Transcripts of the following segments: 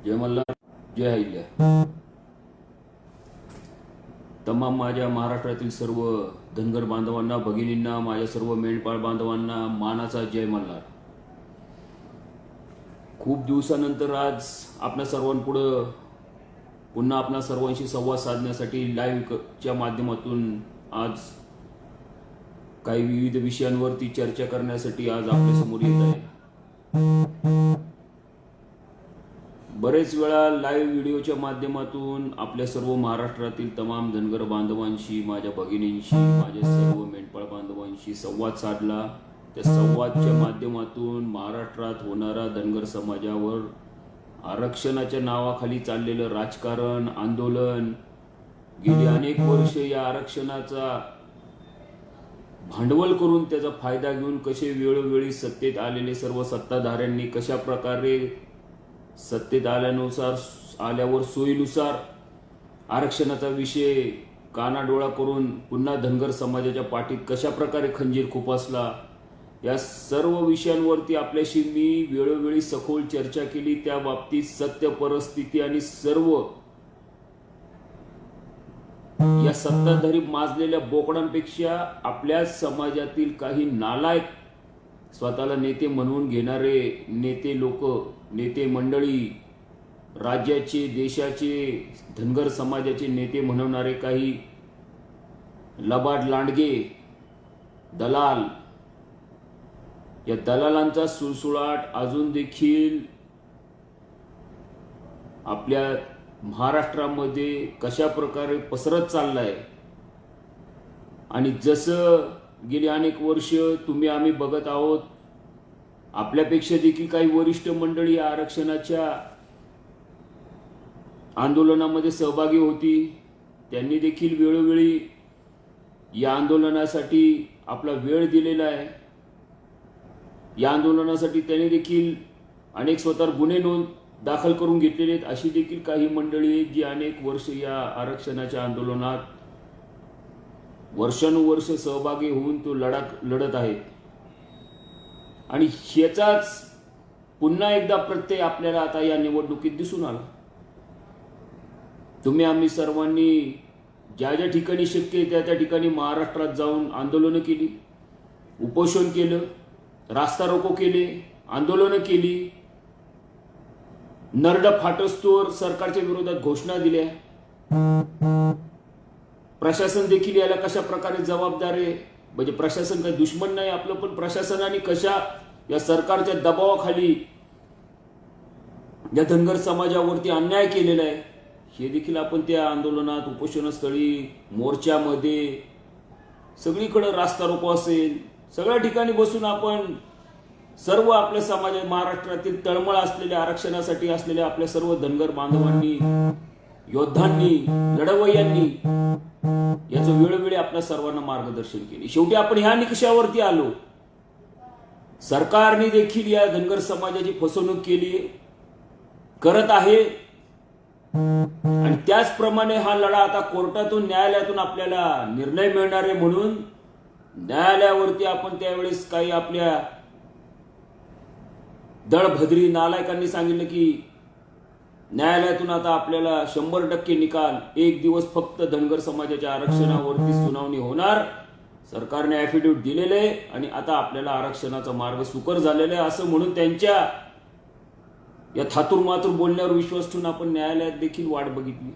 जय मल्हार, जय अहिल्या. तमाम माझ्या महाराष्ट्रातील सर्व धनगर बांधवांना, भगिनींना, माझ्या सर्व मेंढपाळ बांधवांना मानाचा जय मल्हार. खूप दिवसानंतर आज आपल्या सर्वांपुढं पुन्हा आपल्या सर्वांशी संवाद साधण्यासाठी लाईव्हच्या माध्यमातून आज काही विविध विषयांवरती चर्चा करण्यासाठी आज आपल्यासमोर येत आहे. बरेच वेळा लाईव्ह व्हिडिओच्या माध्यमातून आपल्या सर्व महाराष्ट्रातील तमाम धनगर बांधवांशी, माझ्या भगिनींशी, माझ्या सर्व मेंढपाळ बांधवांशी संवाद साधला. त्या संवादच्या माध्यमातून महाराष्ट्रात होणारा धनगर समाजावर आरक्षणाच्या नावाखाली चाललेलं राजकारण, आंदोलन, गेली अनेक वर्ष या आरक्षणाचा भांडवल करून त्याचा फायदा घेऊन कसे वेळोवेळी सत्तेत आलेले सर्व सत्ताधाऱ्यांनी कशा प्रकारे सत्तेत आल्यावर सोयीनुसार आरक्षणाचा विषय कानाडोळा करून पुन्हा धनगर समाजाच्या पाठीत कशा प्रकारे खंजीर खुपसला, या सर्व विषयांवरती आपल्याशी मी वेळोवेळी सखोल चर्चा केली. त्या बाबतीत सत्य परिस्थिती आणि सर्व या सत्ताधारी माजलेल्या बोकडांपेक्षा आपल्या समाजातील काही नालायक, स्वतःला नेते म्हणून घेणारे नेते लोक, नेते मंडळी, राज्याचे, देशाचे, धनगर समाजाचे नेते म्हणवणारे काही लबाड लांडगे दलाल, या दलालांचा सुळसुळाट अजून देखील आपल्या महाराष्ट्रामध्ये कशा प्रकारे पसरत चाललाय. आणि जसं गेली अनेक वर्ष तुम्ही आम्ही बघत आहोत, आपल्यापेक्षा देखील काही वरिष्ठ मंडळी आरक्षणाच्या आंदोलनामध्ये सहभागी होती. त्यांनी देखील वेळोवेळी या आंदोलनासाठी आपला वेळ दिलेला आहे. या आंदोलनासाठी त्यांनी देखील अनेक स्वतः गुन्हे दाखल करून घेतलेले आहेत. अशी देखील काही मंडळी आहेत जी अनेक वर्ष या आरक्षणाच्या आंदोलनात वर्षानुवर्ष सहभागी होऊन तो लढत आहेत. आणि ह्याचाच पुन्हा एकदा प्रत्यय आपल्याला आता या निवडणुकीत दिसून आला. तुम्ही आम्ही सर्वांनी ज्या ज्या ठिकाणी शक्य आहे त्या त्या ठिकाणी महाराष्ट्रात जाऊन आंदोलनं केली, उपोषण केलं, रास्ता रोको केले, आंदोलनं केली, नरड फाटस्तोवर सरकारच्या विरोधात घोषणा दिल्या. प्रशासन देखील याला कशा प्रकारे जबाबदार आहे. म्हणजे प्रशासन काही दुश्मन नाही आपलं, पण प्रशासनाने कशा या सरकारच्या दबावाखाली या धनगर समाजावरती अन्याय केलेला आहे हे देखील आपण त्या आंदोलनात, उपोषणस्थळी, मोर्चामध्ये, सगळीकडे रास्ता रोको असेल, सगळ्या ठिकाणी बसून आपण सर्व आपल्या समाज, महाराष्ट्रातील तळमळ असलेल्या आरक्षणासाठी असलेल्या आपल्या सर्व धनगर बांधवांनी, योद्धांनी, लढवय्यांनी याचं वेळोवेळी आपल्या सर्वांना मार्गदर्शन केले. शेवटी आपण ह्या निकषावरती आलो. सरकारने देखील या धनगर समाजाची फसवणूक केली, करत आहे. आणि त्याचप्रमाणे हा लढा आता कोर्टातून, न्यायालयातून आपल्याला निर्णय मिळणार आहे. म्हणून न्यायालयावरती आपण त्यावेळेस काही आपल्या दळभद्री नालायकांनी सांगितलं की न्यायालयातून आता आपल्याला 100% निकाल, एक दिवस फक्त धनगर समाजाच्या आरक्षणावरती सुनावणी होणार. सरकारने ॲफिडेव्हिट दिलेले आहे आणि आता आपल्याला आरक्षणाचा मार्ग सुकर झालेला आहे असं म्हणून त्यांच्या या थातूरमातूर बोलण्यावर विश्वास ठेवून आपण न्यायालयात देखील वाट बघितली.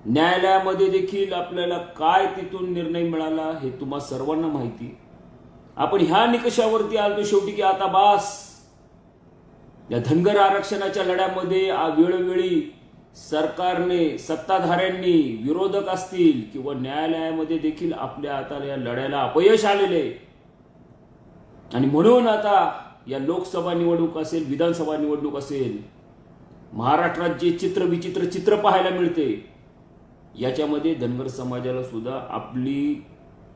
न्यायालयामध्ये देखील आपल्याला काय तिथून निर्णय मिळाला हे तुम्हा सर्वांना माहिती. आपण ह्या निकषावरती आलो शेवटी की आता बास, या धनगर आरक्षणाच्या लढ्यामध्ये वेळोवेळी सरकारने, सत्ताधाऱ्यांनी, विरोधक असतील किंवा न्यायालयामध्ये देखील आपल्या आता या लढ्याला अपयश आलेले. आणि म्हणून आता या लोकसभा निवडणूक असेल, विधानसभा निवडणूक असेल, महाराष्ट्रात जे विचित्र चित्र पाहायला मिळते, याच्यामध्ये धनगर समाजाला सुद्धा आपली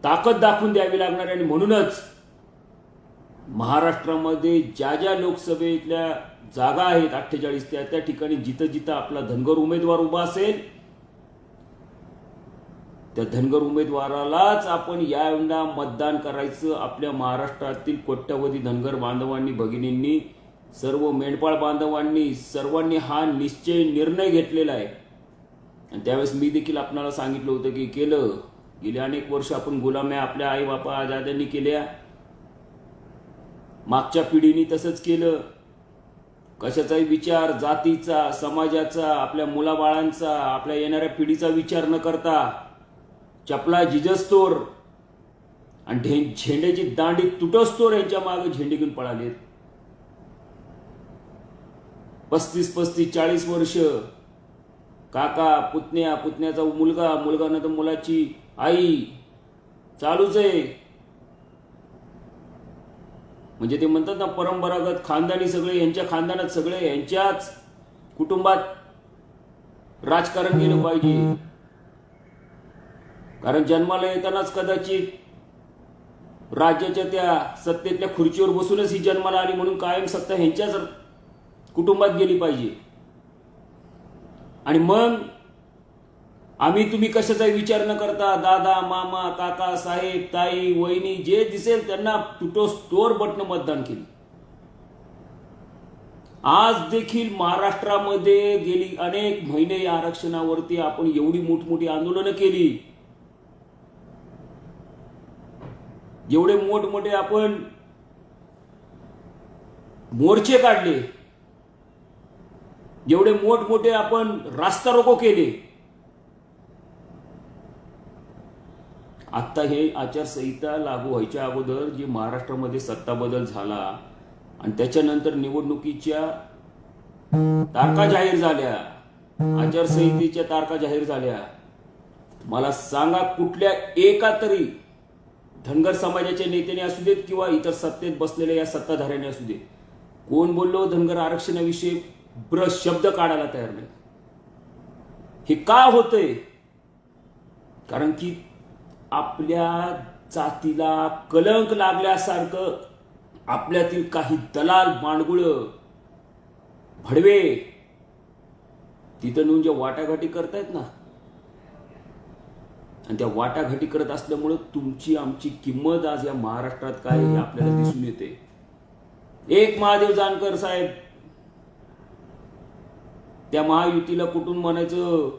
ताकद दाखवून द्यावी लागणार आहे. आणि म्हणूनच महाराष्ट्रामध्ये ज्या ज्या लोकसभेतल्या जागा आहेत 48, त्या ठिकाणी जिथं जिथं आपला धनगर उमेदवार उभा असेल त्या धनगर उमेदवारालाच आपण यावेळेला मतदान करायचं. आपल्या महाराष्ट्रातील कोट्यावधी धनगर बांधवांनी, भगिनींनी सर्व मेंढपाळ बांधवांनी सर्वांनी हा निर्णय घेतलेला आहे. आणि त्यावेळेस मी देखील आपणाला सांगितलं होतं की केलं. गेली अनेक वर्ष आपण गुलाम्या आपल्या आई बापा आजाद्यांनी केल्या, मागच्या पिढीने तसंच केलं. कशाचाही विचार जातीचा, समाजाचा, आपल्या मुलाबाळांचा, आपल्या येणाऱ्या पिढीचा विचार न करता चपला जिजस्तोर आणि झेंड्याची दांडी तुटस्तोर यांच्या मागे झेंडे घेऊन पळालेत. 35-35, 40 वर्ष काका, पुतण्याचा मुलगा, नंतर मुलाची आई, चालूच आहे. म्हणजे ते म्हणतात ना, परंपरागत खानदानी सगळे यांच्या खानदानात, सगळे यांच्याच कुटुंबात राजकारण केलं पाहिजे. कारण जन्माला येतानाच कदाचित राज्याच्या त्या सत्तेतल्या खुर्चीवर बसूनच ही जन्माला आली, म्हणून कायम सत्ता ह्यांच्याच कुटुंबात गेली पाहिजे. आणि मग आम्ही तुम्ही कशाचाही विचार न करता दादा, मामा, काका, साहेब, ताई, वहिनी जे दिसेल त्यांना तुटोस्तोर बटन मतदान केली. आज देखील महाराष्ट्रामध्ये गेली अनेक महिने या आरक्षणावरती आपण एवढी मोठमोठी आंदोलनं केली, एवढे मोठमोठे आपण मोर्चे काढले, एवढे मोठमोठे आपण रास्ता रोको केले. आता हे आचारसंहिता लागू व्हायच्या अगोदर जे महाराष्ट्रामध्ये सत्ता बदल झाला आणि त्याच्यानंतर निवडणुकीच्या तारखा जाहीर झाल्या, आचारसंहितेच्या तारखा जाहीर झाल्या. मला सांगा, कुठल्या एका तरी धनगर समाजाच्या नेत्याने असू देत किंवा इतर सत्तेत बसलेल्या या सत्ताधाऱ्याने असू देत, कोण बोललो धनगर आरक्षणाविषयी शब्द काढायला तयार नाही. हे का होतंय? कारण की आपल्या जातीला कलंक लागल्यासारखं आपल्यातील काही दलाल, मांडगुळ, भडवे तिथं नेऊन ज्या वाटाघाटी करतायत ना, आणि त्या वाटाघाटी करत असल्यामुळं तुमची आमची किंमत आज या महाराष्ट्रात काय हे आपल्याला दिसून येते. एक महादेव जानकर साहेब, त्या महायुतीला कुठून म्हणायचं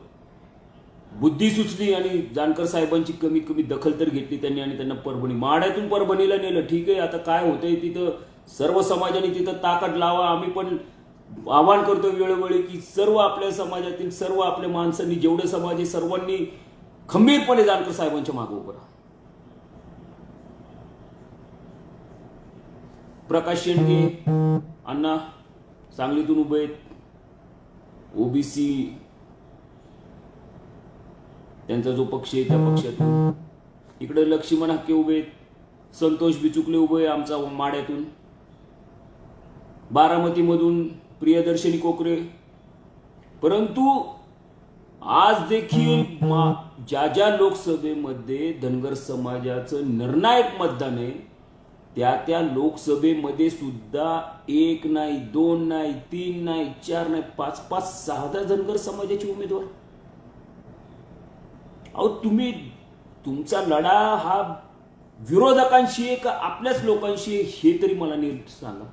बुद्धी सुचली आणि जानकर साहेबांची कमीत कमी दखल तर घेतली त्यांनी आणि त्यांना माढ्यातून परभणीला नेलं. ठीक आहे, आता काय होतंय तिथं सर्व समाजाने तिथं ताकद लावा. आम्ही पण आवाहन करतो वेळोवेळी की सर्व आपल्या समाजातील सर्व आपल्या माणसांनी, जेवढे समाज आहे सर्वांनी खंबीरपणे जानकर साहेबांच्या मागे उभं राहा. प्रकाश शेंडगे अण्णा सांगलीतून उभे आहेत, ओबीसी त्यांचा जो पक्ष आहे त्या पक्षातून. इकडे लक्ष्मण हक्के उभे आहेत, संतोष बिचुकले उभे आमचा माड्यातून, बारामतीमधून प्रियदर्शनी कोकरे. परंतु आज देखील ज्या लोकसभेमध्ये धनगर समाजाचं निर्णायक मतदान आहे त्या लोकसभेमध्ये सुद्धा 1 नाही, 2 नाही, 3 नाही, 4 नाही, 5-5, 6 धनगर समाजाचे उमेदवार. अहो, तुम्ही तुमचा लढा हा विरोधकांशी आहे का आपल्याच लोकांशी आहे हे तरी मला नीट सांगा.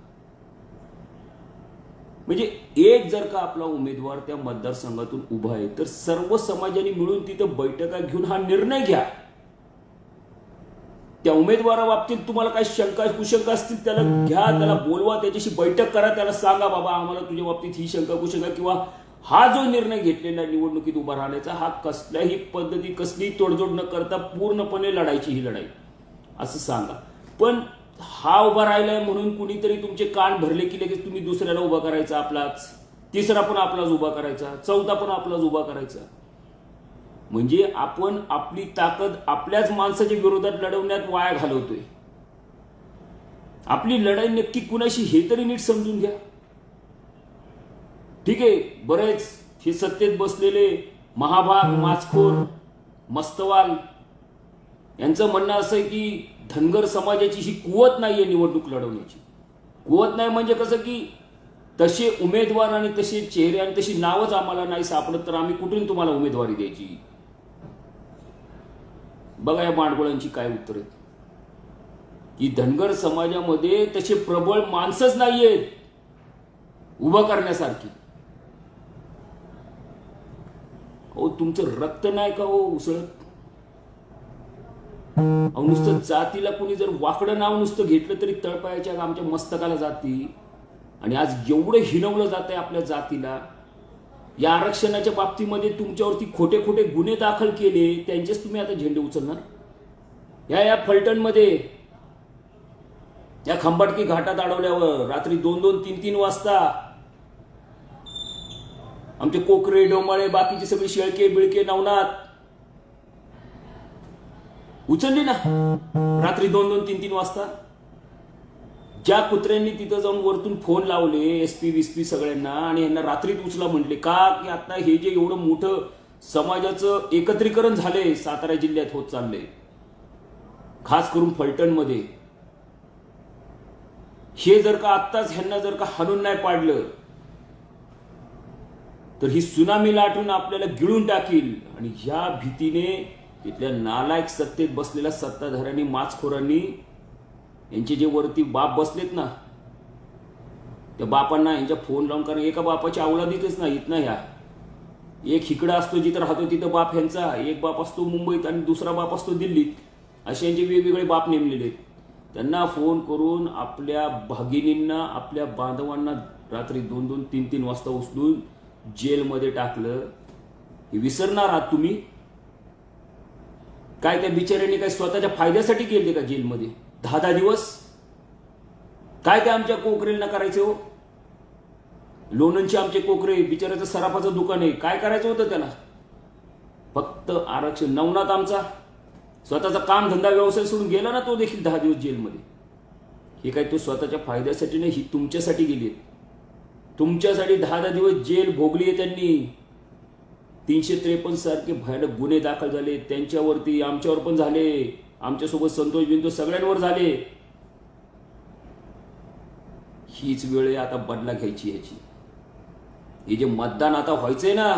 म्हणजे एक जर का आपला उमेदवार त्या मतदारसंघातून उभा आहे तर सर्व समाजाने मिळून तिथं बैठका घेऊन हा निर्णय घ्या. त्या उमेदवाराबाबतीत तुम्हाला काही शंका कुशंका असतील त्याला घ्या, त्याला बोलवा, त्याच्याशी बैठक करा, त्याला सांगा बाबा आम्हाला तुझ्या बाबतीत ही शंका कुशंका किंवा हा जो निर्णय घेतलेला निवडणुकीत उभा राहण्याचा हा कसल्याही पद्धती कसली तोडजोड न करता पूर्णपणे लढायची ही लढाई असं सांगा. पण हा उभा राहिलाय म्हणून कुणीतरी तुमचे कान भरले की लगेच तुम्ही दुसऱ्याला उभा करायचा आपलाच, तिसरा पण आपलाच उभा करायचा, चौथा पण आपलाच उभा करायचा. म्हणजे आपण आपली ताकद आपल्याच माणसाच्या विरोधात लढवण्यात वाया घालवतोय. आपली लढाई नक्की कुणाशी हे तरी नीट समजून घ्या. ठीक आहे, बरेच हे सत्तेत बसलेले महाभाग, माचखोर, मस्तवाल यांचं म्हणणं असं आहे की धनगर समाजाची ही कुवत नाहीये निवडणूक लढवण्याची. कुवत नाही म्हणजे कसं की तसे उमेदवार आणि तसे चेहरे आणि तशी नावच आम्हाला नाही सापडत तर आम्ही कुठून तुम्हाला उमेदवारी द्यायची. बघा या मांडगोळांची काय उत्तर आहेत की धनगर समाजामध्ये तसे प्रबळ माणसंच नाहीयेत. उभं करण्यासारखी. अहो तुमचं रक्त नाही का हो उसळत? अहो नुसतं जातीला कोणी जर वाकडं नाव नुसतं घेतलं तरी तळपायाच्या आमच्या मस्तकाला जाती. आणि आज एवढं हिणवलं जात आहे आपल्या जातीला. या आरक्षणाच्या बाबतीमध्ये तुमच्यावरती खोटे खोटे गुन्हे दाखल केले, त्यांचेच तुम्ही आता झेंडे उचलणार. या फलटणमध्ये या खंबाटकी घाटात अडवल्यावर रात्री 2-2, 3-3 वाजता आमचे कोकरे, डोंबाळे, बाकीचे सगळे शेळके बिळके नवनाथ उचलली ना रात्री 2-2, 3-3 वाजता. ज्या कुत्र्यांनी तिथं जाऊन वरतून फोन लावले एसपी विसपी सगळ्यांना आणि यांना रात्रीत उचला म्हटले का, की आता हे जे एवढं मोठं समाजाचं एकत्रीकरण झालंय सातारा जिल्ह्यात होत चाललंय, खास करून फलटणमध्ये, हे जर का आत्ताच ह्यांना जर का हाणून नाही पाडलं तर ही सुनामी लाटून आपल्याला गिळून टाकील. आणि ह्या भीतीने तिथल्या नालायक सत्तेत बसलेल्या सत्ताधाऱ्यांनी, माचखोरांनी, यांचे जे वरती बाप बसलेत ना, त्या बापांना यांच्या फोन लावून, कारण एका बापाची औलादीतच नाहीत ना ह्या. एक इकडं असतो जिथं राहतो तिथं बाप ह्यांचा, एक बाप असतो मुंबईत आणि दुसरा बाप असतो दिल्लीत. असे यांचे वेगवेगळे बाप नेमलेले आहेत. त्यांना फोन करून आपल्या भगिनींना, आपल्या बांधवांना रात्री 2-2, 3-3 वाजता उचलून जेलमध्ये टाकलं. हे विसरणार आहात तुम्ही? काय त्या बिचाऱ्यांनी काय स्वतःच्या फायद्यासाठी गेले का जेलमध्ये 10-10 दिवस? काय ते आमच्या कोकरेंना करायचे हो? लोणंदचे आमचे कोकरे, बिचाऱ्याचं सराफाचं दुकान आहे, काय करायचं होतं त्याला? फक्त आरक्षण. नवनाथ आमचा स्वतःचा काम धंदा व्यवसाय सोडून गेला ना, तो देखील 10 दिवस जेलमध्ये. हे काय तो स्वतःच्या फायद्यासाठी नाही, ही तुमच्यासाठी गेली. तुमच्यासाठी 10-10 दिवस जेल भोगली आहे त्यांनी. 353 सारखे भयानक गुन्हे दाखल झाले त्यांच्यावरती, आमच्यावर पण झाले, आमच्यासोबत संतोष बिंदू सगळ्यांवर झाले. हीच वेळ आहे आता बदला घ्यायची याची. हे जे मतदान आता व्हायचंय ना,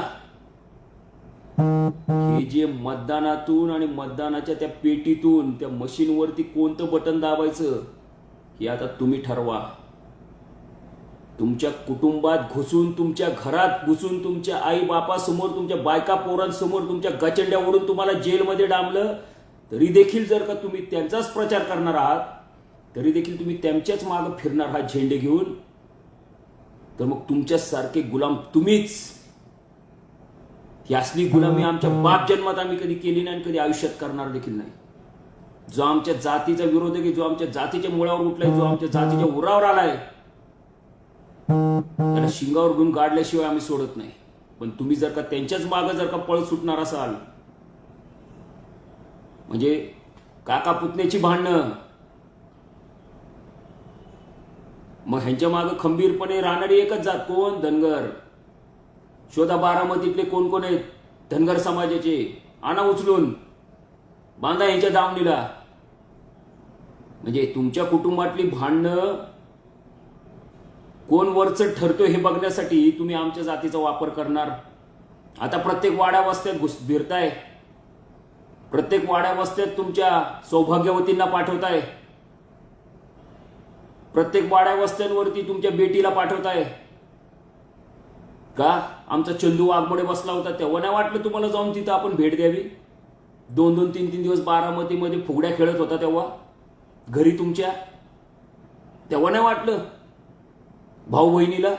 हे जे मतदानातून आणि मतदानाच्या त्या पेटीतून त्या मशीनवरती कोणतं बटन दाबायचं हे आता तुम्ही ठरवा. तुमच्या कुटुंबात घुसून, तुमच्या घरात घुसून, तुमच्या आई बापासमोर, तुमच्या बायका पोरांसमोर तुमच्या गचंड्या ओढून तुम्हाला जेलमध्ये डांबलं तरी देखील जर का तुम्ही त्यांचाच प्रचार करणार आहात, तरी देखील तुम्ही त्यांच्याच मागे फिरणार आहात झेंडे घेऊन, तर मग तुमच्यासारखे गुलाम तुम्हीच. ही असली गुलामी आमच्या बाप जन्मात आम्ही कधी केली नाही आणि कधी आयुष्यात करणार देखील नाही. जो आमच्या जातीचा विरोधक आहे, जो आमच्या जातीच्या मुळावर उठलाय, जो आमच्या जातीच्या उरावर आलाय, त्याला शिंगावर घेऊन गाडल्याशिवाय आम्ही सोडत नाही. पण तुम्ही जर का त्यांच्याच मागे जर का पळ सुटणार असाल, म्हणजे काका पुतण्याची भांडणं, मग ह्यांच्या मागे खंबीरपणे राहणारी एकच जात, कोण? धनगर. शोधा बारामतीतले कोण कोण आहेत धनगर समाजाचे, आणा उचलून, बांधा यांच्या दावणीला. म्हणजे तुमच्या कुटुंबातली भांडणं कोण वरचढ ठरतो हे बघण्यासाठी तुम्ही आमच्या जातीचा वापर करणार. आता प्रत्येक वाड्या वस्त्यात फिरताय, प्रत्येक वाड्या वस्त्यात तुमच्या सौभाग्यवतींना पाठवताय, प्रत्येक वाड्या वस्त्यांवरती तुमच्या बेटीला पाठवताय. का? आमचा चंदू वाघमोडे बसला होता तेव्हा नाही वाटलं तुम्हाला जाऊन तिथं आपण भेट द्यावी? 2-2, 3-3 दिवस बारामतीमध्ये फुगड्या खेळत होता तेव्हा घरी तुमच्या, तेव्हा नाही वाटलं भाऊ बहिणीला?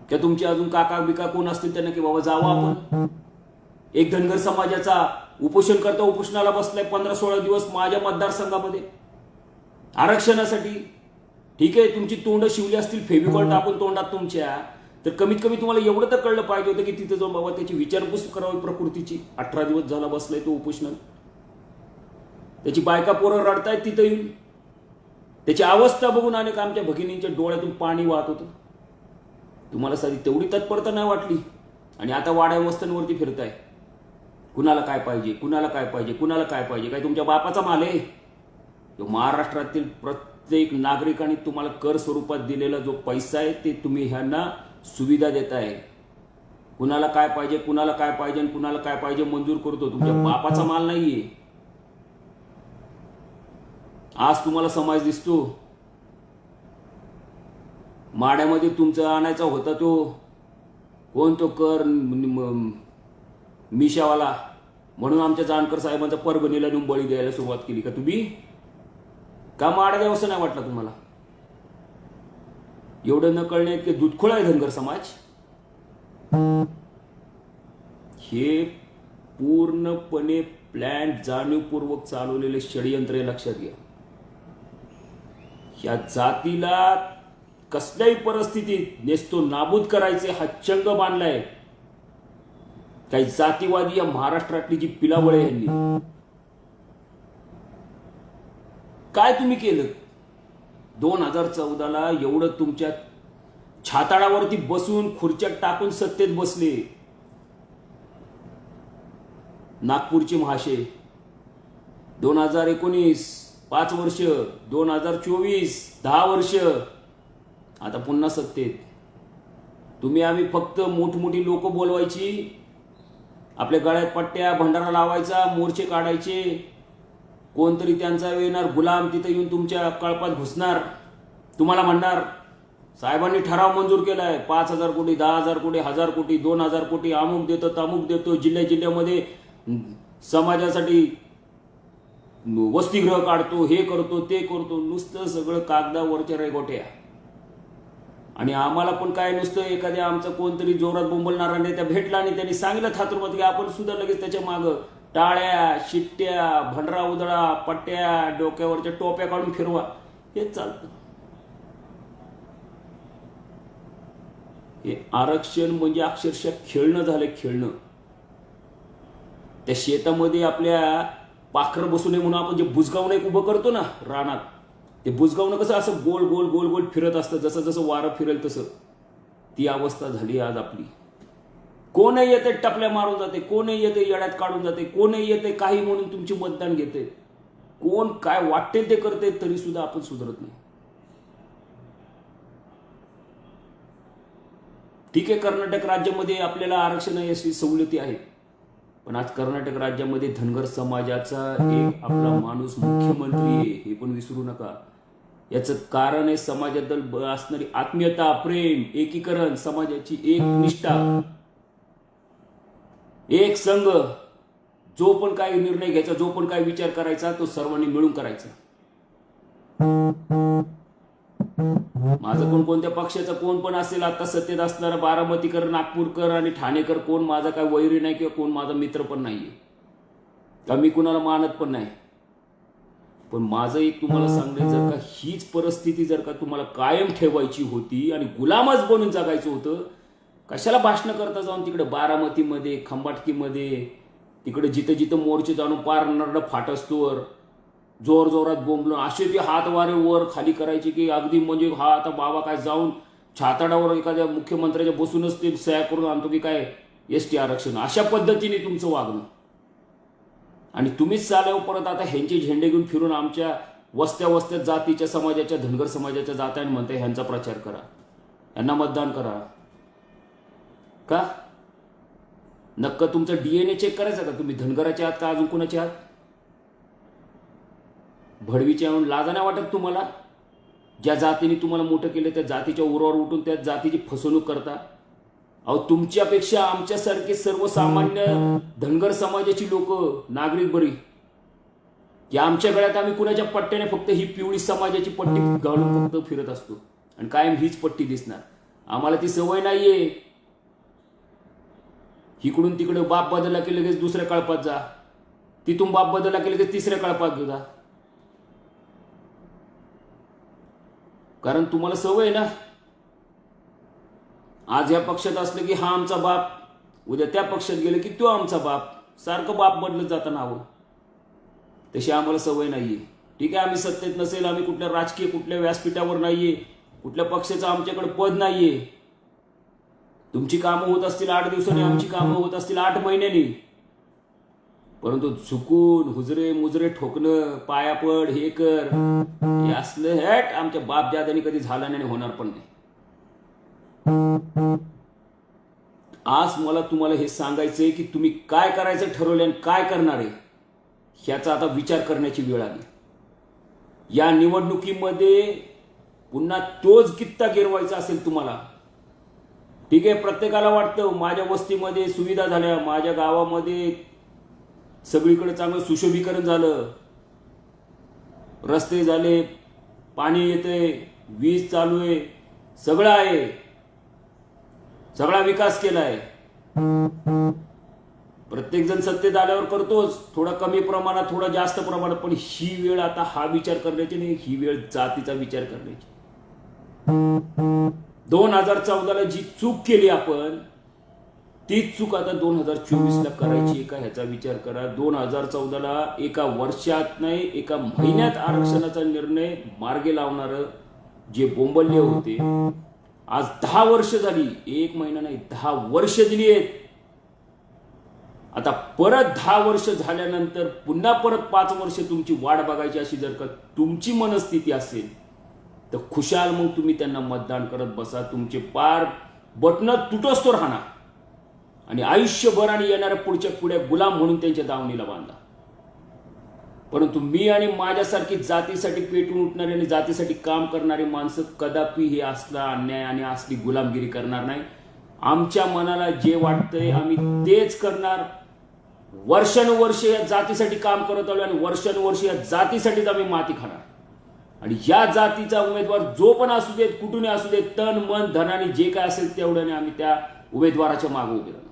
त्या तुमचे अजून काका बिका कोण असतील त्यांना की बाबा जावं आपण? एक धनगर समाजाचा उपोषण करता उपोषणाला बसलाय 15-16 दिवस माझ्या मतदारसंघामध्ये आरक्षणासाठी. ठीक आहे, तुमची तोंड शिवली असतील फेविकॉल टाकून तोंडात तुमच्या, तर कमीत कमी तुम्हाला एवढं तर कळलं पाहिजे होतं की तिथे जाऊन बाबा त्याची विचारपूस करावी प्रकृतीची. 18 दिवस झाला बसलाय तो उपोषणात, त्याची बायका पोरं रडतायत तिथं येऊन, त्याची अवस्था बघून अनेक आमच्या भगिनींच्या डोळ्यातून पाणी वाहत होतं. तुम्हाला साधी तेवढी तत्परता नाही वाटली आणि आता वाड्या वस्त्यांवरती फिरताय. कुणाला काय पाहिजे, कुणाला काय पाहिजे, कुणाला काय पाहिजे? काय तुमच्या बापाचा माल आहे? तो महाराष्ट्रातील प्रत्येक नागरिकांनी तुम्हाला कर स्वरूपात दिलेला जो पैसा आहे ते तुम्ही ह्यांना सुविधा देताय. कुणाला काय पाहिजे, कुणाला काय पाहिजे आणि कुणाला काय पाहिजे मंजूर करतो. तुमच्या बापाचा माल नाहीये. आज तुम्हाला समाज दिसतो, माड्यामध्ये तुमचा आणायचा होता तो कोण तो कर मिशावाला, म्हणून आमच्या जानकर साहेबांचा परभणीला नेऊन बळी द्यायला सुरुवात केली का तुम्ही? का माड्या द्यावंसं नाही वाटलं तुम्हाला? एवढं न कळणे की दुधखोळ आहे धनगर समाज. हे पूर्णपणे प्लॅन जाणीवपूर्वक चालवलेले षडयंत्र आहे, लक्षात घ्या. या जातीला कसल्याही परिस्थितीत नेस्तो नाबूद करायचे हा चंग बांधलाय काही जातीवादी या महाराष्ट्रातली जी पिलावळ आहे यांनी. काय तुम्ही केलं 2014ला? एवढं तुमच्या छाताडावरती बसून खुर्च्यात टाकून सत्तेत बसले नागपूरचे महाशय. 2019 5 वर्ष, 2024 10 वर्ष, आता पुन्हा सत्तेत. तुम्ही आम्ही फक्त मोठमोठी लोक बोलवायची, आपल्या गळ्यात पट्ट्या भंडारा लावायचा, मोर्चे काढायचे, कोणतरी त्यांचा येणार गुलाम तिथे येऊन तुमच्या कळपात घुसणार, तुम्हाला म्हणणार साहेबांनी ठराव मंजूर केलाय 5,000 कोटी, 10,000 कोटी, 1,000 कोटी, 2,000 कोटी, अमुक देतो तमुक देतो, जिल्ह्यामध्ये समाजासाठी वसतिगृह काढतो, हे करतो ते करतो. नुसतं सगळं कागदावरच्या रेगोट्या. आणि आम्हाला पण काय नुसतं एखाद्या आमचं कोणतरी जोरात बोंबलणारा नेत्या भेटला आणि त्यांनी सांगितलं थातुरमत की आपण सुद्धा लगेच त्याच्या मागं टाळ्या, शिट्ट्या, भंडरा उदळा, पट्ट्या, डोक्यावरच्या टोप्या काढून फिरवा, हेच चालतं. हे आरक्षण म्हणजे अक्षरशः खेळणं झालं, खेळणं. त्या शेतामध्ये आपल्या पाखरं बसू नये म्हणून आपण जे बुजगावणं एक उभं करतो ना रानात, ते बुजगावणं कसं असं गोल गोल गोल गोल फिरत असतं, जसं जसं वारं फिरेल तसं. ती अवस्था झाली आज आपली. कोणही येते टपल्या मारून जाते, कोणही येते येड्यात काढून जाते, कोणही येते काही म्हणून तुमची मतदान घेते, कोण काय वाटते ते करते, तरी सुद्धा आपण सुधरत नाही. ठीक आहे, कर्नाटक राज्यामध्ये आपल्याला आरक्षण अशी सवलती आहेत, पण आज कर्नाटक राज्यामध्ये धनगर समाजाचा एक आपला माणूस मुख्यमंत्री आहे, हे पण विसरू नका. याचं कारण आहे समाजाबद्दल असणारी आत्मीयता, प्रेम, एकीकरण, समाजाची एक निष्ठा, एक संघ. जो पण काही निर्णय घ्यायचा, जो पण काही विचार करायचा, तो सर्वांनी मिळून करायचा. माझं कोण कोणत्या पक्षाचा कोण पण असेल आता सत्तेत असणारा, बारामतीकर, नागपूरकर आणि ठाणेकर, कोण माझा काय वैरी नाही किंवा कोण माझा मित्र पण नाहीये, का मी कुणाला मानत पण नाही. पण माझं एक तुम्हाला सांगणं, जर का हीच परिस्थिती जर का तुम्हाला कायम ठेवायची होती आणि गुलामच बनून जगायचं होतं, कशाला भाषणं करता जाऊन तिकडे बारामतीमध्ये, खंबाटकीमध्ये, तिकडे जिथं जिथं मोर्चे जाणून पार नरड फाट असतोवर जोर जोरात बोंबलो, असे ते हात वारे वर खाली करायचे की अगदी म्हणजे हा आता बाबा काय जाऊन छाताडावर एखाद्या मुख्यमंत्र्याच्या बसूनच ते सह्या करून आणतो की काय एसटी आरक्षण, अशा पद्धतीने तुमचं वागणं. आणि तुम्हीच चालव परत आता ह्यांचे झेंडे घेऊन फिरून आमच्या वस्त्या वस्त्यात जातीच्या समाजाच्या, धनगर समाजाच्या जात्या आणि म्हणताय ह्यांचा प्रचार करा, यांना मतदान करा. का नक्क तुमचं DNA चेक करायचं का? तुम्ही धनगराचे आहात का अजून कुणाचे आहात? भडवीचे आणून लाजा नाही वाटत तुम्हाला? ज्या जातीने तुम्हाला मोठं केलं त्या जातीच्या उरावर उठून त्या जातीची फसवणूक करता. अहो, तुमच्यापेक्षा आमच्यासारखे सर्वसामान्य धनगर समाजाची लोक, नागरिक बरी, की आमच्या गळ्यात आम्ही कुणाच्या पट्ट्याने फक्त ही पिवळी समाजाची पट्टी घालून फक्त फिरत असतो आणि कायम हीच पट्टी दिसणार. आम्हाला ती सवय नाहीये. इकडून तिकडे बाप बदलला की लगेच दुसऱ्या कळपात जा, तिथून बाप बदलला की लगेच तिसऱ्या कळपात जा, कारण तुम्हाला सवय आहे ना. आज या पक्षात असलं की हा आमचा बाप, उद्या त्या पक्षात गेलं की तो आमचा बाप, सारखं बाप बदलत जाताना हवं. तशी आम्हाला सवय नाहीये. ठीक आहे, आम्ही सत्तेत नसेल, आम्ही कुठल्या राजकीय कुठल्या व्यासपीठावर नाहीये, कुठल्या पक्षाचं आमच्याकडे पद नाहीये. तुमची कामं होत असतील 8 दिवसांनी, आमची कामं होत असतील 8 महिन्यांनी, परंतु झुकून हुजरे मुजरे ठोकणं, पायापड, हे कर, हे असलं हॅट आमच्या बाप दादांनी कधी झालं नाही, होणार पण नाही. आज मला तुम्हाला हे सांगायचंय की तुम्ही काय करायचं ठरवलं आणि काय करणार आहे ह्याचा आता विचार करण्याची वेळ आली. या निवडणुकीमध्ये पुन्हा तोच कित्ता गिरवायचा असेल तुम्हाला, ठीक आहे. प्रत्येकाला वाटतं माझ्या वस्तीमध्ये सुविधा झाल्या, माझ्या गावामध्ये सगळीकडे चांगलं सुशोभीकरण झालं, रस्ते झाले, पाणी येते, वीज चालू आहे, सगळं आहे, सगळा विकास केलाय. प्रत्येक जण सत्तेत आल्यावर करतोच, थोडा कमी प्रमाणात, थोडा जास्त प्रमाणात. पण ही वेळ आता हा विचार करण्याची नाही, ही वेळ जातीचा विचार करण्याची. 2014ला जी चूक केली आपण, तीच चूक आता 2024ला करायची का ह्याचा विचार करा. 2014ला एका वर्षात नाही, एका महिन्यात आरक्षणाचा निर्णय मार्गे लावणार जे बोंबल्ले होते, आज 10 वर्ष झाली, 1 महिना नाही 10 वर्ष दिली आहेत. आता परत 10 वर्ष झाल्यानंतर पुन्हा परत 5 वर्ष तुमची वाट बघायची, अशी जर का तुमची मनस्थिती असेल तर खुशाल मग तुम्ही त्यांना मतदान करत बसा. तुमचे पार बटणं तुटोस तो राहणार आणि आयुष्यभर आणि येणाऱ्या पुढच्या पुढ्या गुलाम म्हणून त्यांच्या दावणीला बांधा. परंतु मी आणि माझ्यासारखी जातीसाठी पेटून उठणारी आणि जातीसाठी काम करणारी माणसं कदापि हे असला अन्याय आणि असली गुलामगिरी करणार नाही. आमच्या मनाला जे वाटतंय आम्ही तेच करणार. वर्षानुवर्ष या जातीसाठी काम करत आलो आणि वर्षानुवर्ष या जातीसाठीच आम्ही माती खाणार. आणि या जातीचा उमेदवार जो पण असू देत, कुठून असू देत, तन मन धनाने जे काय असेल तेवढ्याने आम्ही त्या उमेदवाराच्या मागे उभे राहणार.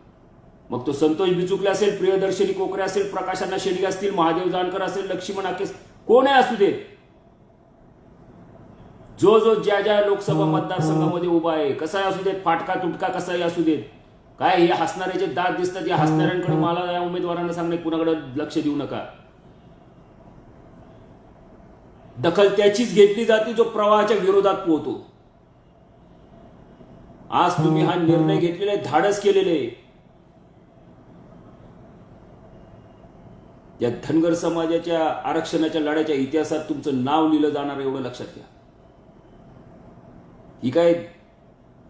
मग तो संतोष बिचुकले असेल, प्रियदर्शनी कोकरे असेल, प्रकाशअण्णा शेडगे असतील, महादेव जानकर असेल, लक्ष्मण आकेस, कोणही असू देत, जो जो ज्या ज्या लोकसभा मतदारसंघामध्ये उभा आहे, कसाही असू देत, फाटका तुटका कसाही असू देत, काय हे हसणाऱ्याचे दात दिसतात, या हसणाऱ्यांकडे मला या उमेदवारांना सांगणे कुणाकडे लक्ष देऊ नका. दखल त्याचीच घेतली जाते जो प्रवाहाच्या विरोधात पोहतो. आज तुम्ही हा निर्णय घेतलेला आहे, धाडस केलेले आहे. या धनगर समाजाच्या आरक्षणाच्या लढ्याच्या इतिहासात तुमचं नाव लिहिलं जाणार, एवढं लक्षात घ्या. ही काय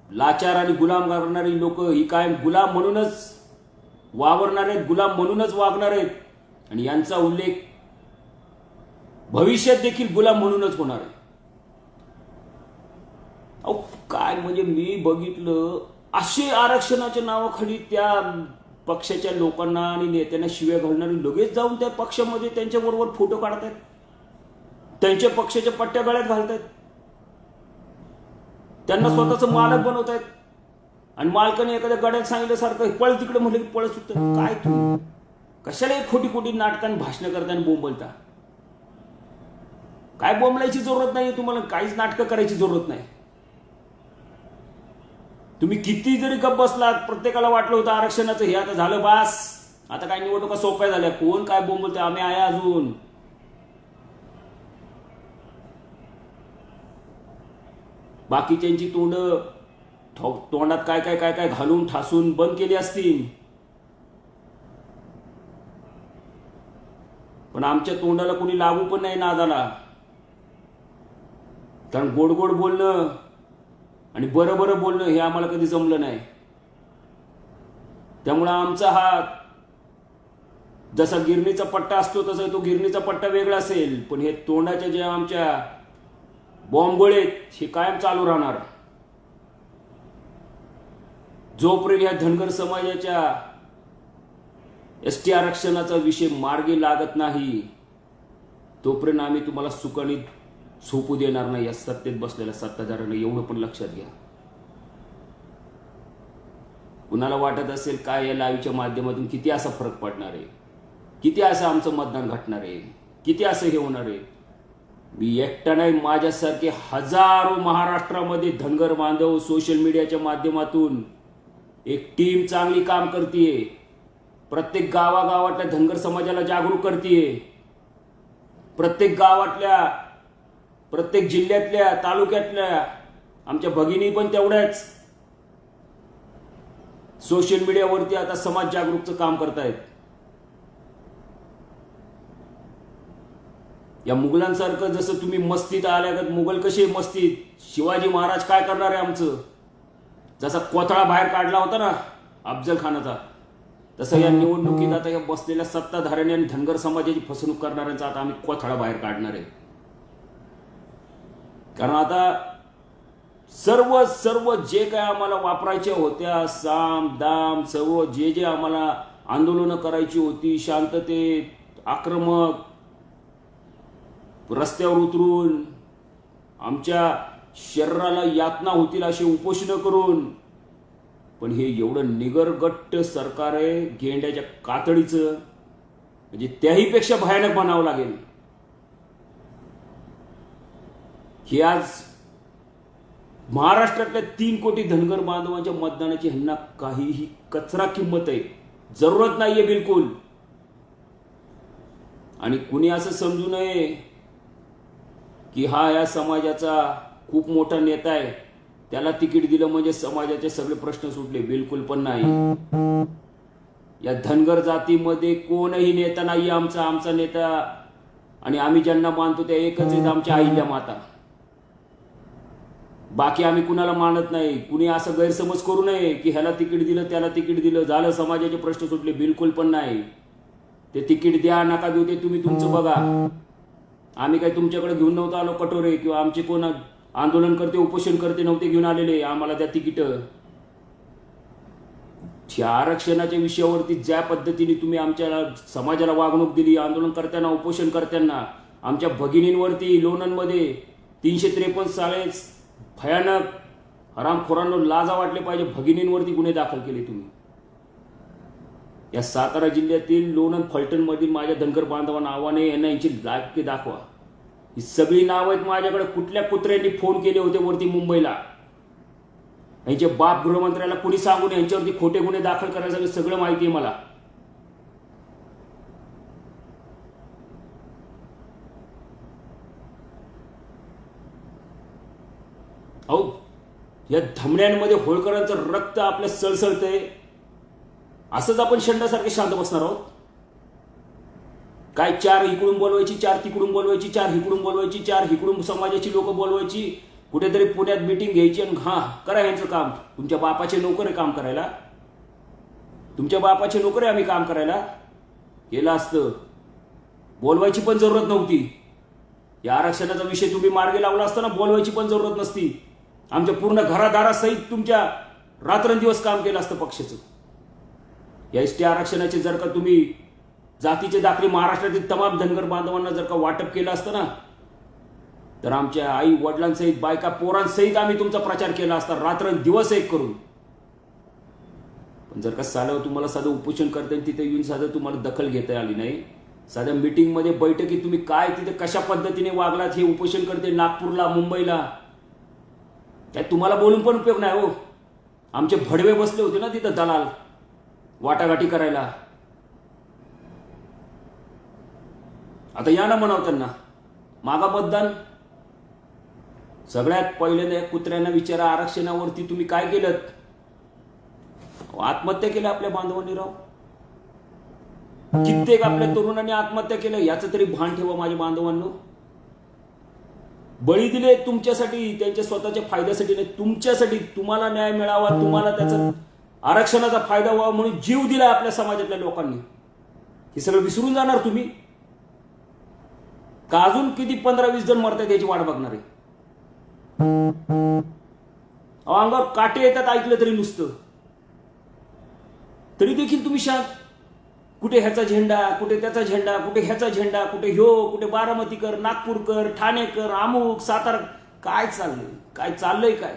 लाचार आणि गुलाम करणारी लोक, ही काय गुलाम म्हणूनच वावरणार आहेत, गुलाम म्हणूनच वागणार आहेत. आणि यांचा उल्लेख भविष्यात देखील गुलाम म्हणूनच होणार आहे. अहो काय म्हणजे मी बघितलं, असे आरक्षणाच्या नावाखाली त्या पक्षाच्या लोकांना आणि नेत्यांना शिव्या घालणारे लगेच जाऊन त्या पक्षामध्ये त्यांच्याबरोबर फोटो काढतायत, त्यांच्या पक्षाच्या पट्ट्या गळ्यात घालतायत, त्यांना स्वतःचं मालक बनवतायत. आणि मालकाने एखाद्या गड्यात सांगितल्यासारखं पळ तिकडे म्हटलं की पळ सुटतं. काय तुम्ही कशाला एक खोटी खोटी नाटकांनी भाषणं करता आणि बोंबलता? काय बोंबलायची जरूरत नाही तुम्हाला, काहीच नाटकं करायची जरूरत नाही. तुम्ही किती जरी गप बसलात, प्रत्येकाला वाटलं होतं आरक्षणाचं हे आता झालं बास, आता काय निवडणुका सोप्या झाल्या, कोण काय बोंबलते, आम्ही आहे अजून. बाकीच्यांची तोंडात काय काय काय काय घालून ठासून बंद केली असतील, पण आमच्या तोंडाला कोणी लागू पण नाही नादाला. कारण गोड गोड बोलणं आणि बरं बरं बोलणं हे आम्हाला कधी जमलं नाही. त्यामुळं आमचा हा जसा गिरणीचा पट्टा असतो तसा तो गिरणीचा पट्टा वेगळा असेल, पण हे तोंडाच्या जे आमच्या बॉम्बगोळे हे कायम चालू राहणार. जोपर्यंत या धनगर समाजाच्या एसटी आरक्षणाचा विषय मार्गी लागत नाही तोपर्यंत आम्ही तुम्हाला सुखाने झोपू देणार नाही या सत्तेत बसलेल्या सत्ताधाऱ्यांना, एवढं पण लक्षात घ्या. कुणाला वाटत असेल काय या लाईव्हच्या माध्यमातून किती असा फरक पडणार आहे, किती असं आमचं मतदान घटणार आहे, किती असं हे होणार आहे. मी एकटा नाही, माझ्यासारखे हजारो महाराष्ट्रामध्ये धनगर बांधव सोशल मीडियाच्या माध्यमातून एक टीम चांगली काम करतीये. प्रत्येक गावागावातल्या धनगर समाजाला जागरूक करतीये. प्रत्येक गावातल्या, प्रत्येक जिल्ह्यातल्या, तालुक्यातल्या आमच्या भगिनी पण तेवढ्याच सोशल मीडियावरती आता समाज जागरूकचं काम करतायत. या मुघलांसारखं जसं तुम्ही मस्तीत आल्यागत, मुघल कसे मस्तीत, शिवाजी महाराज काय करणार आहे आमचं, जसा कोथळा बाहेर काढला होता ना अफजल खानाचा, तसं या निवडणुकीत आता या बसलेल्या सत्ताधाऱ्यांनी आणि धनगर समाजाची फसवणूक करणाऱ्यांचा आता आम्ही कोथळा बाहेर काढणार आहे. कारण आता सर्व सर्व जे काय आम्हाला वापरायच्या होत्या, साम दाम सर्व जे जे आम्हाला आंदोलनं करायची होती, शांततेत आक्रमक रस्त्यावर उतरून आमच्या शरीराला यातना होतील असे उपोषण करून, पण हे एवढं निगरगट्ट सरकार आहे गेंड्याच्या कातडीचं, म्हणजे त्याहीपेक्षा भयानक बनावं लागेल. हे आज महाराष्ट्रातल्या 3 कोटी धनगर बांधवांच्या मतदानाची ह्यांना काहीही कचरा किंमत आहे, जरूरत नाहीये बिलकुल. आणि कुणी असं समजू नये की हा या समाजाचा खूप मोठा नेता आहे, त्याला तिकीट दिलं म्हणजे समाजाचे सगळे प्रश्न सुटले. बिलकुल पण नाही. या धनगर जातीमध्ये कोणही नेता नाही आमचा नेता, आणि आम्ही ज्यांना मानतो त्या एकच आहेत, आमच्या अहिल्या माता. बाकी आम्ही कुणाला मानत नाही. कुणी असं गैरसमज करू नये की ह्याला तिकीट दिलं त्याला तिकीट दिलं झालं समाजाचे प्रश्न सुटले. बिलकुल पण नाही. ते तिकीट द्या नका देऊ ते तुम्ही तुमचं बघा. आम्ही काय तुमच्याकडे घेऊन नव्हतो आलो कटोरे, किंवा आमचे कोण आंदोलन करते उपोषण करते नव्हते घेऊन आलेले आम्हाला त्या तिकीट. आरक्षणाच्या विषयावरती ज्या पद्धतीने तुम्ही आमच्या समाजाला वागणूक दिली, आंदोलन करताना उपोषण करताना, आमच्या भगिनींवरती लोणंदमध्ये 353 साले भयानक हरामखोरांना लाजा वाटले पाहिजे, भगिनींवरती गुन्हे दाखल केले तुम्ही. या सातारा जिल्ह्यातील लोणंद फलटणमधील माझ्या धनगर बांधवांना आव्हान आहे, यांना यांची लायकी दाखवा. ही सगळी नाव आहेत माझ्याकडे. कुठल्या कुत्र्यांनी फोन केले होते वरती मुंबईला, यांचे बाप गृहमंत्र्याला कुणी सांगून यांच्यावरती खोटे गुन्हे दाखल करायचं सगळं माहिती आहे मला. अहो या धमण्यांमध्ये होळकरांचं रक्त आपल्या सळसळतंय, असंच आपण शंडासारखे शांत बसणार आहोत काय? 4 इकडून बोलवायची, 4 तिकडून बोलवायची, 4 इकडून बोलवायची, 4 इकडून समाजाची लोक बोलवायची, कुठेतरी पुण्यात मीटिंग घ्यायची आणि करा यांचं काम. तुमच्या बापाचे नोकर आहे काम करायला, तुमच्या बापाचे नोकर आहे आम्ही काम करायला. केलं असतं बोलवायची पण जरूरत नव्हती. या आरक्षणाचा विषय तुम्ही मार्गी लावला असताना बोलवायची पण जरूरत नसती. आमच्या पूर्ण घरादारासहित तुमच्या रात्रंदिवस काम केलं असतं पक्षाचं. या एसटी आरक्षणाचे जर का तुम्ही जातीचे दाखले महाराष्ट्रातील तमाम धनगर बांधवांना जर का वाटप केलं असतं ना, तर आमच्या आई वडिलांसहित बायका पोरांसहित आम्ही तुमचा प्रचार केला असता रात्रंदिवस एक करून. पण जर का साधं तुम्हाला साधं उपोषण करता तिथे येऊन साधं तुम्हाला दखल घेता आली नाही, साध्या मीटिंगमध्ये बैठकीत तुम्ही काय तिथे कशा पद्धतीने वागलात हे उपोषण करते नागपूरला मुंबईला, काय तुम्हाला बोलून पण उपयोग नाही हो. आमचे भडवे बसले होते ना तिथं दलाल वाटाघाटी करायला. आता या ना म्हणाव त्यांना मागा मतदान. सगळ्यात पहिल्यांदा कुत्र्यांना विचारा आरक्षणावरती तुम्ही काय केलं? आत्महत्या केल्या आपल्या बांधवांनी राव. कित्येक आपल्या तरुणांनी आत्महत्या केल्या याचं तरी भान ठेवा माझ्या बांधवांनो. बळी दिले तुमच्यासाठी, त्यांच्या स्वतःच्या फायद्यासाठी नाही, तुमच्यासाठी. तुम्हाला न्याय मिळावा, तुम्हाला त्याचा आरक्षणाचा फायदा व्हावा म्हणून जीव दिला आपल्या समाजातल्या लोकांनी. हे सगळं विसरून जाणार तुम्ही का? अजून किती 15-20 जण मरतात याची वाट बघणार आहे? अंगावर काटे येतात ऐकलं तरी नुसतं, तरी देखील तुम्ही शांत. कुठे ह्याचा झेंडा, कुठे त्याचा झेंडा, कुठे ह्याचा झेंडा, कुठे कुठे बारामतीकर, नागपूरकर, ठाणेकर, अमुक सातारा. काय चाललंय काय?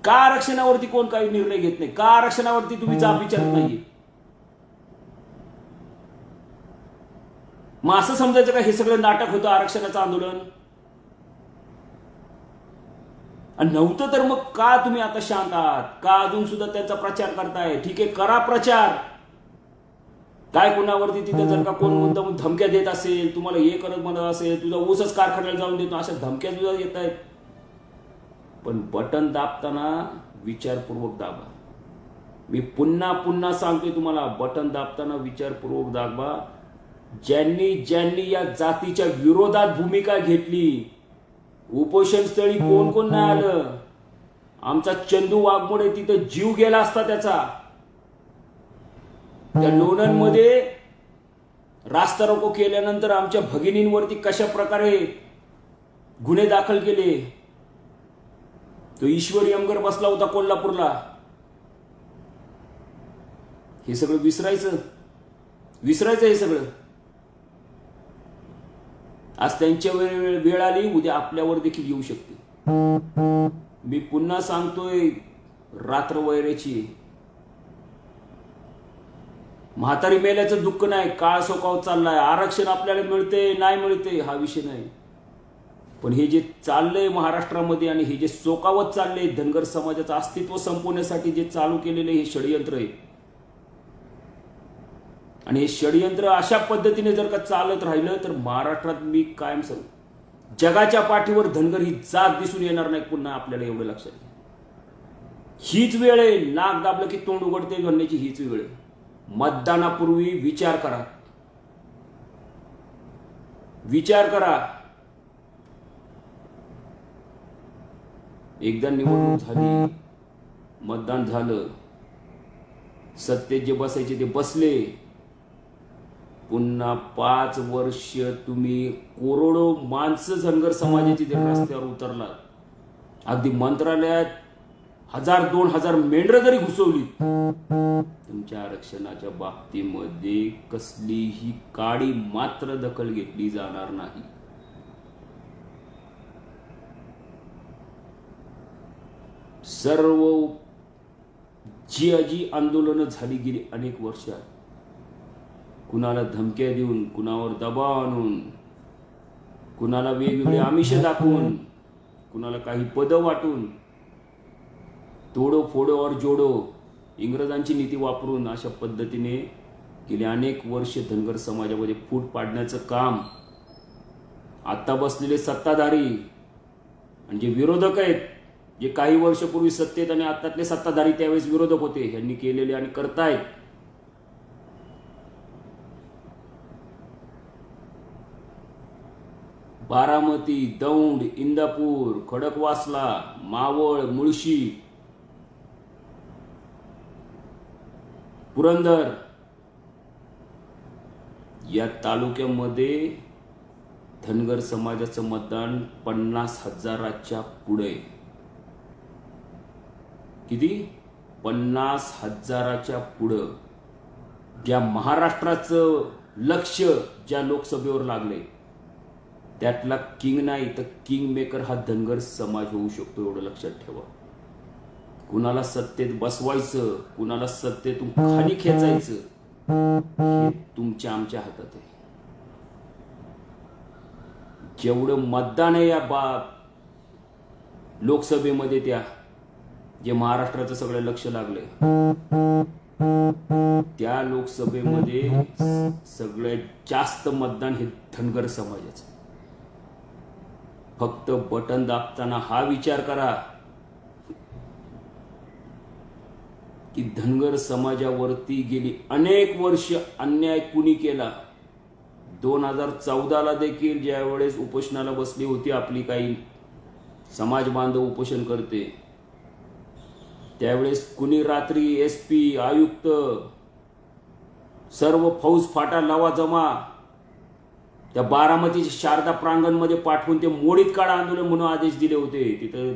का आरक्षणावरती कोण काही निर्णय घेत नाही? का आरक्षणावरती तुम्ही जाब विचारत नाहीये? मग असं समजायचं का हे सगळं नाटक होतं आरक्षणाचं आंदोलन? आणि नव्हतं तर मग का तुम्ही आता शांत आहात? का अजून सुद्धा त्यांचा प्रचार करताय? ठीक आहे, करा प्रचार. काय कोणावरती तिथे जर का कोण मुद्दाम धमक्या देत असेल, तुम्हाला हे करत म्हणत असेल, तुझा ऊसच कारखान्याला जाऊन देतो, अशा धमक्या सुद्धा येत आहेत. पण बटन दाबताना विचारपूर्वक दाबा. मी पुन्हा पुन्हा सांगतोय तुम्हाला, बटन दाबताना विचारपूर्वक दाबा. ज्यांनी या जातीच्या विरोधात भूमिका घेतली, उपोषण स्थळी कोण कोण नाही आलं. आमचा चंदू वाघमोडे तिथे जीव गेला असता त्याचा. त्या लोणंदमध्ये रास्ता रोको केल्यानंतर आमच्या भगिनींवरती कशा प्रकारे गुन्हे दाखल केले, तो ईश्वर यमगर बसला होता कोल्हापूरला. हे सगळं विसरायचं हे सगळं. आज त्यांच्या वेळ आली, उद्या आपल्यावर देखील येऊ शकते. मी पुन्हा सांगतोय, रात्र वैराची. म्हातारी मेल्याचं दुःख नाही, काळ सोकावत चाललाय. आरक्षण आपल्याला मिळते नाही मिळते हा विषय नाही, पण हे जे चाललंय महाराष्ट्रामध्ये आणि हे जे सोकावत चाललंय, धनगर समाजाचं अस्तित्व संपवण्यासाठी जे चालू केलेले हे षडयंत्र आहे. आणि हे षडयंत्र अशा पद्धतीने जर का चालत राहिलं तर महाराष्ट्रात मी कायम सांगू, जगाच्या पाठीवर धनगर ही जात दिसून येणार नाही पुन्हा. आपल्याला एवढं लक्षात घ्या. हीच वेळ आहे, नाक दाबलं की तोंड उघडते म्हणण्याची हीच वेळ आहे. मतदानापूर्वी विचार करा, विचार करा. एकदा निवडणूक झाली, मतदान झालं, सत्तेत जे बसायचे ते बसले. पुन्हा 5 वर्ष तुम्ही करोडो माणसं धनगर समाजाची रस्त्यावर उतरलात. अगदी मंत्रालयात 1000-2000 मेंढरं जरी घुसवली, तुमच्या आरक्षणाच्या बाबतीमध्ये कसलीही काडी मात्र दखल घेतली जाणार नाही. सर्व जी आंदोलनं झाली गेली अनेक वर्षात, कुणाला धमक्या देऊन, कुणावर दबाव आणून, कुणाला वेगवेगळे आमिष दाखवून, कुणाला काही पदं वाटून, तोडो फोडो और जोडो इंग्रजांची नीती वापरून अशा पद्धतीने गेली अनेक वर्ष धनगर समाजामध्ये फूट पाडण्याचं काम आता बसलेले सत्ताधारी आणि जे विरोधक आहेत, जे काही वर्षपूर्वी सत्तेत आणि आतातले सत्ताधारी त्यावेळेस विरोधक होते, यांनी केलेले आणि करतायत. बारामती, दौंड, इंदापूर, खडकवासला, मावळ, मुळशी, पुरंदर या तालुक्यामध्ये धनगर समाजाचं मतदान 50,000च्या पुढे. किती? 50,000च्या पुढं. ज्या महाराष्ट्राचं लक्ष ज्या लोकसभेवर लागले, त्यातला किंग नाही तर किंग मेकर हा धनगर समाज होऊ शकतो, एवढं लक्षात ठेवा. कुणाला सत्तेत बसवायचं, कुणाला सत्तेतून खाली खेचायचं, हे तुमच्या आमच्या हातात आहे. जेवढं मतदान आहे या लोकसभेमध्ये, त्या जे महाराष्ट्राचं सगळं लक्ष लागलंय, त्या लोकसभेमध्ये सगळ्यात जास्त मतदान हे धनगर समाजाचं. फक्त बटन दाबताना हा विचार करा की धनगर समाजावरती गेली अनेक वर्ष अन्याय कुणी केला. 2014ला देखील ज्या वेळेस उपोषणाला बसली होती आपली काही समाज बांधव उपोषण करते, त्यावेळेस कुणी रात्री SP, आयुक्त, सर्व फौज फाटा लावा जमा त्या बारामतीच्या शारदा प्रांगणमध्ये पाठवून ते मोडीत काढा आंदोलन म्हणून आदेश दिले होते. तिथं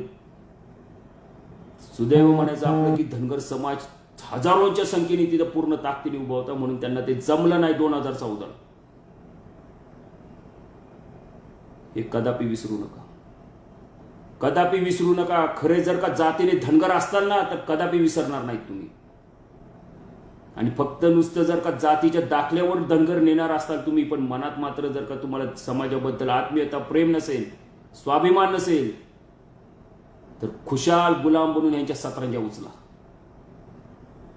सुदैव म्हणायचं आपलं की धनगर समाज हजारोंच्या संख्येने तिथं पूर्ण ताकदीने उभा होता, म्हणून त्यांना ते जमलं नाही 2014. हे कदापि विसरू नका, कदापि विसरू नका. खरे जर का जातीने धनगर असताल ना तर कदापि विसरणार नाहीत तुम्ही. आणि फक्त नुसतं जर का जातीच्या दाखल्यावर धनगर नेणार असताल तुम्ही, पण मनात मात्र जर का तुम्हाला समाजाबद्दल आत्मीयता, प्रेम नसेल, स्वाभिमान नसेल, तर खुशाल गुलाम बनून यांच्या सतरंज्या उचला.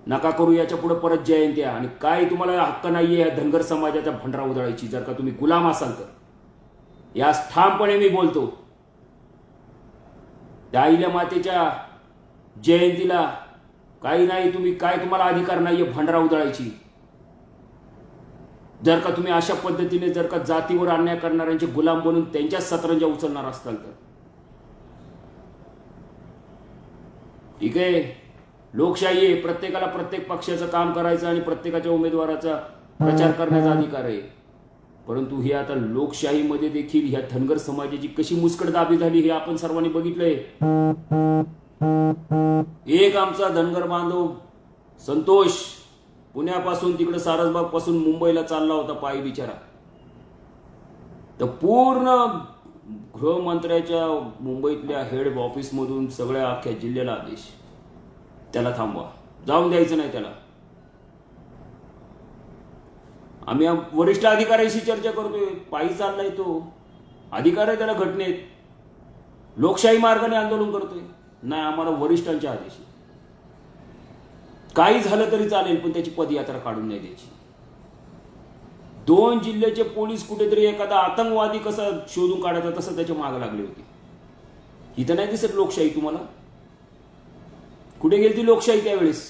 नका करू याच्या पुढे परत जयंत्या. आणि काय तुम्हाला हक्क नाहीये या धनगर समाजाच्या भंडारा उधळायची, जर का तुम्ही गुलाम असाल तर. यास ठामपणे मी बोलतो. त्या अहिल्या मातेच्या जयंतीला काही नाही, तुम्ही काय, तुम्हाला अधिकार नाहीये भंडारा उधळायची. जर का तुम्ही अशा पद्धतीने जर का जातीवर अन्याय करणाऱ्यांचे गुलाम बनून त्यांच्या सतरंज्या उचलणार असताल तर. ठीक आहे, लोकशाही आहे, प्रत्येकाला प्रत्येक पक्षाचं काम करायचं आणि प्रत्येकाच्या उमेदवाराचा प्रचार करण्याचा अधिकार आहे. परंतु ही आता लोकशाहीमध्ये देखील ह्या धनगर समाजाची कशी मुस्कटदाबी झाली हे आपण सर्वांनी बघितलंय. एक आमचा धनगर बांधव संतोष पुण्यापासून तिकडे सारसबाग पासून मुंबईला चालला होता पायी बिचारा, तर पूर्ण गृहमंत्र्याच्या मुंबईतल्या हेड ऑफिसमधून सगळ्या अख्ख्या जिल्ह्याला आदेश, त्याला थांबवा, जाऊन द्यायचं नाही त्याला. आम्ही वरिष्ठ अधिकाऱ्यांशी चर्चा करतोय, पायी चाललाय तो, अधिकार आहे त्याला घटनेत, लोकशाही मार्गाने आंदोलन करतोय. नाही, आम्हाला वरिष्ठांचे आदेश, काही झालं तरी चालेल पण त्याची पदयात्रा काढून नाही द्यायची. 2 जिल्ह्याचे पोलीस कुठेतरी एखादा आतंकवादी कसा शोधून काढायचा तसं त्याच्या मागे लागले होते. इथं नाही दिसत लोकशाही तुम्हाला? कुठे गेली ती लोकशाही त्यावेळेस?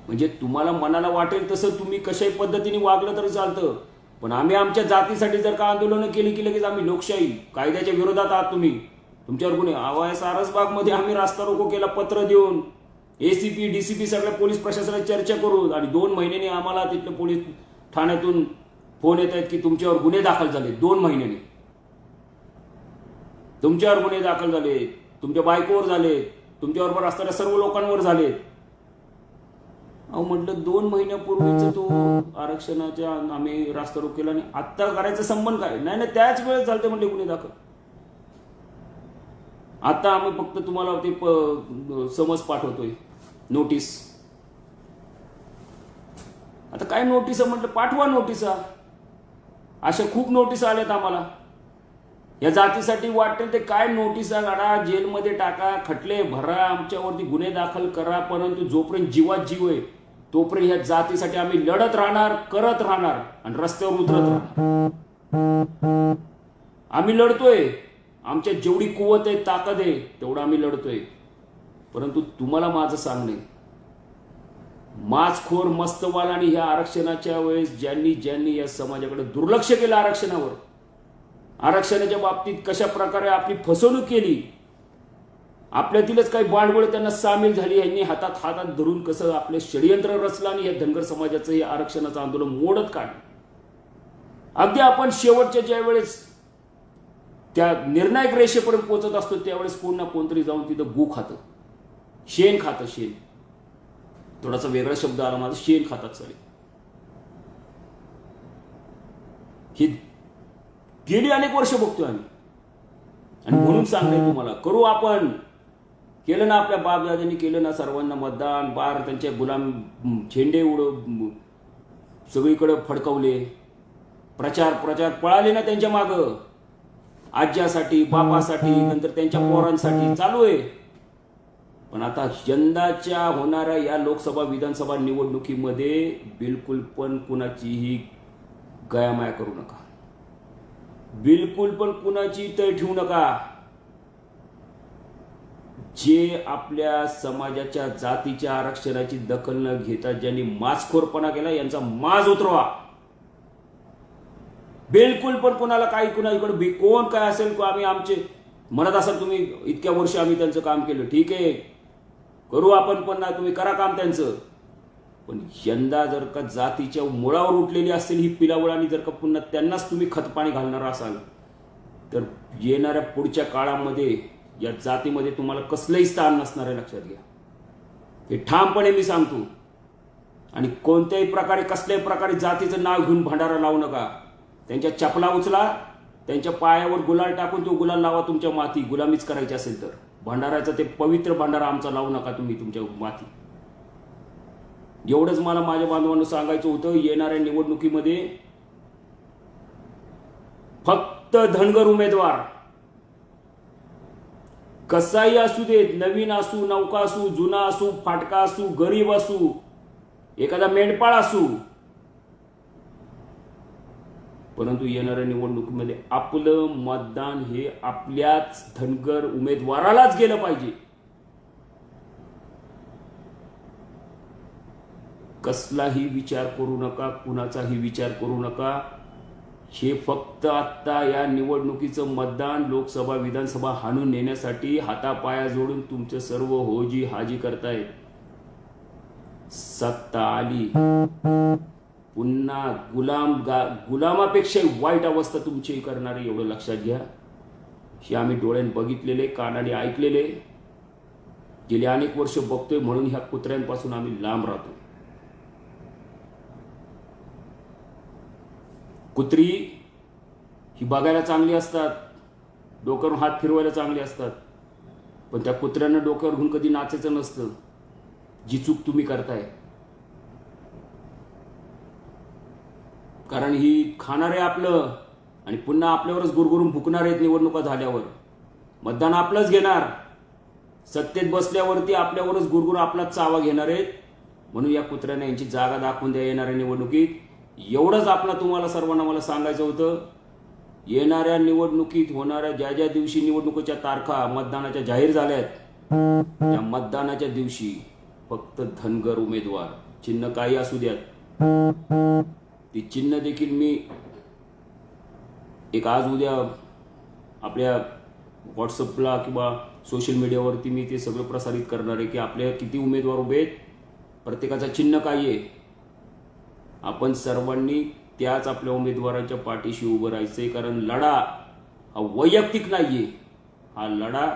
म्हणजे तुम्हाला मनाला वाटेल तसं तुम्ही कशाही पद्धतीने वागलं तरी चालतं, पण आम्ही आमच्या जातीसाठी जर का आंदोलनं केली की लगेच आम्ही लोकशाही, कायद्याच्या विरोधात आहात तुम्ही, तुमच्यावर गुन्हे. आवाय सारसबागमध्ये आम्ही रास्ता रोको केला, पत्र देऊन, एसीपी डीसीपी सगळ्या पोलीस प्रशासनाची चर्चा करून, आणि 2 महिन्यांनी आम्हाला तिथलं पोलीस ठाण्यातून फोन येत आहेत की तुमच्यावर गुन्हे दाखल झाले. 2 महिन्यांनी तुमच्यावर गुन्हे दाखल झाले, तुमच्या बायकोवर झाले, तुमच्याबरोबर असणाऱ्या सर्व लोकांवर झाले. अहो म्हटलं 2 महिन्यापूर्वीच तो आरक्षणाच्या आम्ही रास्ता रोको केला आणि आत्ता करायचा संबंध काय? नाही नाही, त्याच वेळेस झाले म्हटले गुन्हे दाखल. आता आम्ही फक्त तुम्हाला ते समज पाठवतोय, नोटीस. आता काय नोटीस म्हटलं, पाठवा नोटिसा. अशा खूप नोटीस आल्यात आम्हाला. या जातीसाठी वाटते ते काय नोटिसा काढा, जेलमध्ये टाका, खटले भरा, आमच्यावरती गुन्हे दाखल करा, परंतु जोपर्यंत जीवात जीव आहे तोपर्यंत ह्या जातीसाठी आम्ही लढत राहणार, करत राहणार आणि रस्त्यावर उतरत राहणार. आम्ही लढतोय, आमच्यात जेवढी कुवत आहे, ताकद आहे, तेवढं आम्ही लढतोय. परंतु तुम्हाला माझं सांगणे, माचखोर मस्तवाल आणि ह्या आरक्षणाच्या वेळेस ज्यांनी या समाजाकडे दुर्लक्ष केलं, आरक्षणाच्या बाबतीत कशा प्रकारे आपली फसवणूक केली, आपल्यातीलच काही भांडवल त्यांना सामील झाली, यांनी हातात धरून कसं आपले षडयंत्र रचलं आणि या धनगर समाजाचं हे आरक्षणाचं आंदोलन मोडत काढलं. अगदी आपण शेवटच्या ज्या वेळेस त्या निर्णायक रेषेपर्यंत पोहोचत असतो त्यावेळेस कोण ना कोणतरी जाऊन तिथं गू खातं, शेण खातं. शेण थोडासा वेगळा शब्द आला माझा, शेण खातात सगळे. ही गेली अनेक वर्ष बघतोय आम्ही, आणि म्हणून सांगते तुम्हाला, करू आपण. केलं ना आपल्या बापदादांनी, केलं ना सर्वांना मतदान, बार त्यांचे गुलाम झेंडे सगळीकडे फडकवले, प्रचार पळाले ना त्यांच्या मागं, आज्यासाठी, बापासाठी, नंतर त्यांच्या पोरांसाठी चालू आहे. पण आता यंदाच्या होणाऱ्या या लोकसभा विधानसभा निवडणुकीमध्ये बिलकुल पण कुणाचीही गयामाया करू नका, बिलकुल पण कुणाची तळ ठेवू नका. जे आपल्या समाजाच्या जातीच्या आरक्षणाची दखल न घेता ज्यांनी माचखोरपणा केला यांचा माज उतरवा. बिलकुल पण कोणाला काही कुणाकडे कोण काय असेल, आम्ही आमचे म्हणत असाल तुम्ही इतक्या वर्ष आम्ही त्यांचं काम केलं, ठीक आहे, करू आपण, पण ना तुम्ही करा काम त्यांचं. पण यंदा जर का जातीच्या मुळावर उठलेली असेल ही पिलावळ, आणि जर का पुन्हा त्यांनाच तुम्ही खतपाणी घालणार असाल, तर येणाऱ्या पुढच्या काळामध्ये या जातीमध्ये तुम्हाला कसलंही स्थान नसणार आहे, लक्षात घ्या. हे ठामपणे मी सांगतो. आणि कोणत्याही प्रकारे कसल्याही प्रकारे जातीचं नाव घेऊन भंडारा लावू नका. त्यांच्या चपला उचला, त्यांच्या पायावर गुलाल टाकून तो गुलाल लावा तुमच्या माती, गुलामीच करायची असेल तर. भंडाराचं ते पवित्र भंडारा आमचा लावू नका तुम्ही तुमच्या माती. एवढंच मला माझ्या बांधवांना सांगायचं होतं. येणाऱ्या निवडणुकीमध्ये फक्त धनगर उमेदवार, कसाही असू देत, नवीन असू, नौका असू, जुना असू, फाटका असू, गरीब असू, एखादा मेंढपाळ असू, परंतु येणाऱ्या निवडणुकीमध्ये आपलं मतदान हे आपल्याच धनगर उमेदवारालाच गेलं पाहिजे. कसलाही विचार करू नका, कुणाचाही विचार करू नका. हे फक्त आत्ता या निवडणुकीचं मतदान लोकसभा विधानसभा हाणून नेण्यासाठी हातापाया जोडून तुमचे सर्व होजी हाजी करतायत. सत्ता आली पुन्हा गुलामापेक्षा वाईट अवस्था तुमची करणारी, एवढं लक्षात घ्या. हे आम्ही डोळ्याने बघितलेले, कानाने ऐकलेले, गेली अनेक वर्ष बघतोय, म्हणून ह्या कुत्र्यांपासून आम्ही लांब राहतो. कुत्री ही बघायला चांगली असतात, डोक्यावरून हात फिरवायला चांगली असतात, पण त्या कुत्र्यांना डोक्यावर घेऊन कधी नाचायचं नसतं, जी चूक तुम्ही करताय. कारण ही खाणार आहे आपलं आणि पुन्हा आपल्यावरच गुरगुरून फुकणार आहेत. निवडणुका झाल्यावर मतदान आपलंच घेणार, सत्तेत बसल्यावरती आपल्यावरच गुरगुरून आपलाच चावा घेणार आहेत. म्हणून या कुत्र्यांना यांची जागा दाखवून द्या येणाऱ्या निवडणुकीत. एवढंच आपलं तुम्हाला सर्वांना मला सांगायचं होतं. येणाऱ्या निवडणुकीत होणाऱ्या ज्या ज्या दिवशी निवडणुकीच्या तारखा मतदानाच्या जाहीर झाल्यात, त्या मतदानाच्या दिवशी फक्त धनगर उमेदवार, चिन्ह काही असू द्यात, ती चिन्ह देखील मी एक आज उद्या आपल्या व्हॉट्सअपला किंवा सोशल मीडियावरती मी ते सगळं प्रसारित करणार आहे की आपल्या किती उमेदवार उभे आहेत, प्रत्येकाचा चिन्ह काय आहे. आपण सर्वांनी त्याच आपल्या उमेदवाराच्या पाठीशी उभं राहायचंय. कारण लढा हा वैयक्तिक नाहीये, हा लढा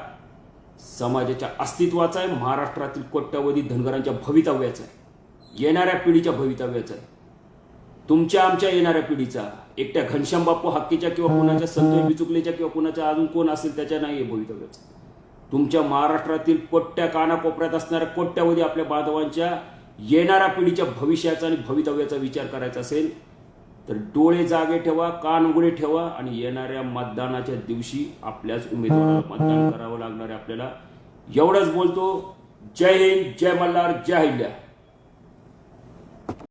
समाजाच्या अस्तित्वाचा आहे, महाराष्ट्रातील कोट्यावधी धनगरांच्या भवितव्याचा आहे, येणाऱ्या पिढीच्या भवितव्याचा आहे, तुमच्या आमच्या येणाऱ्या पिढीचा. एकट्या घनश्याम बापू हक्कीच्या किंवा कुणाच्या संतोष बिचुकलेच्या किंवा कुणाच्या अजून कोण असेल त्याच्या नाही आहे भवितव्याचा. तुमच्या महाराष्ट्रातील कोट्या कानाकोपऱ्यात असणाऱ्या कोट्यावधी आपल्या बांधवांच्या येणाऱ्या पिढीच्या भविष्याचा आणि भवितव्याचा विचार करायचा असेल तर डोळे जागे ठेवा, कान उघडे ठेवा आणि येणाऱ्या मतदानाच्या दिवशी आपल्याच उमेदवाराला मतदान करावं लागणार आहे आपल्याला. एवढंच बोलतो. जय हिंद, जय मल्हार, जय हिंद.